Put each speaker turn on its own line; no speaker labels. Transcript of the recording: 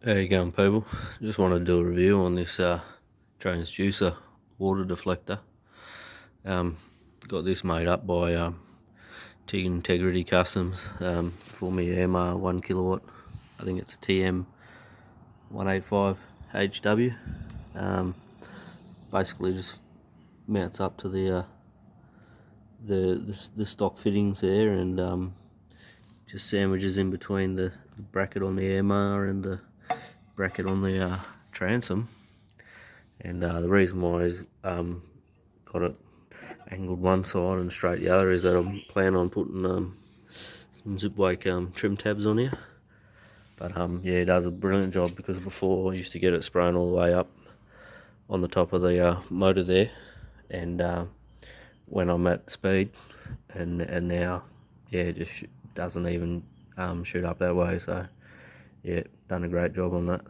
How you going, people? Just wanted to do a review on this transducer water deflector. Got this made up by TIG Integrity Customs for me Airmar 1 kilowatt. I think it's a TM185HW. Basically just mounts up to the stock fittings there, and just sandwiches in between the bracket on the Airmar and the bracket on the transom. And the reason why is got it angled one side and straight the other is that I'm planning on putting some Zipwake trim tabs on here. But yeah, it does a brilliant job, because before I used to get it spraying all the way up on the top of the motor there, and when I'm at speed, and now, yeah, it just doesn't even shoot up that way. So yeah, done a great job on that.